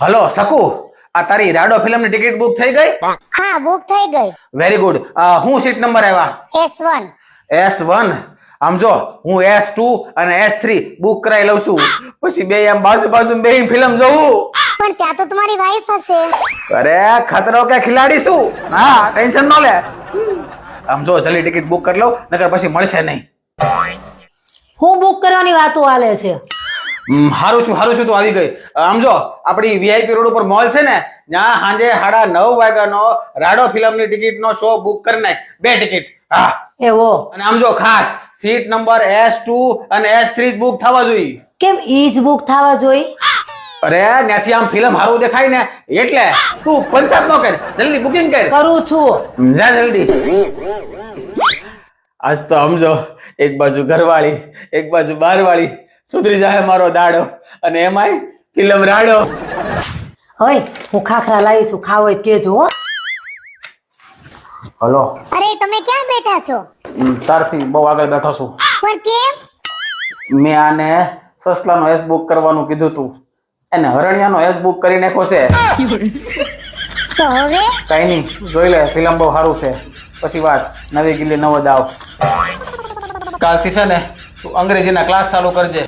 Hello શકુ, આ તારી રાડો ફિલ્મની ટિકિટ બુક થઈ ગઈ? હા, બુક થઈ ગઈ. Very good. હું સીટ નંબર આવ્યા? S1. S1. આમ જો, હું S2 અને S3 બુક કરાવી લઉં છું. પછી બે આમ બાજુ બાજુ બેહીને ફિલ્મ જોઉં. પણ ત્યાં તો તમારી વાઈફ હશે. અરે ખતરો કે ખિલાડી છું. હા, ટેન્શન ન લે. આમ જો જલ્દી ટિકિટ બુક કરી લઉં, નકર પછી મળશે નહીં. હું બુક કરવાની વાતો હાલે છે. હારું છું તું આવી ગઈ. આમ જો, આપણી વીઆઈપી રોડ ઉપર મોલ છે ને, ત્યાં સાંજે 9:30 વાગ્યાનો રાડો ફિલ્મની ટિકિટનો શો બુક કરી નાખ. 2 ટિકિટ. હા. એવો અને આમ જો ખાસ સીટ નંબર S2 અને S3 જ બુક થવા જોઈએ. કેમ ઈ જ બુક થવા જોઈ? અરે ત્યાંથી આમ ફિલ્મ હારું દેખાય ને એટલે. તું પંચાયત નો કર, જલ્દી બુકિંગ કર. કરું છું. જા જલ્દી. આજ તો સમજો, એક બાજુ ઘરવાળી, એક બાજુ બહારવાળી, સુધરી જાય મારો દાડો. અને એમાંય ફિલ્મ રાડો. હવે હું ખાખરા લાવીશું, ખાવ હોય કેજો હો. હલો. અરે તમે ક્યાં બેઠા છો? તારથી બહુ આગળ બેઠો છું. પણ કેમ? મેં આને સસલાનો એસ બુક કરવાનું કીધું તું, એને હરણિયાનો એસ બુક કરી નાખ્યો છે. તો હવે કઈ નહીં, જોઈ લે, ફિલ્મ બહુ સારું છે. પછી વાત, નવી ગિલ્લી નવો દાવ. કાલથી છે ને તું અંગ્રેજીના ક્લાસ ચાલુ કરજે.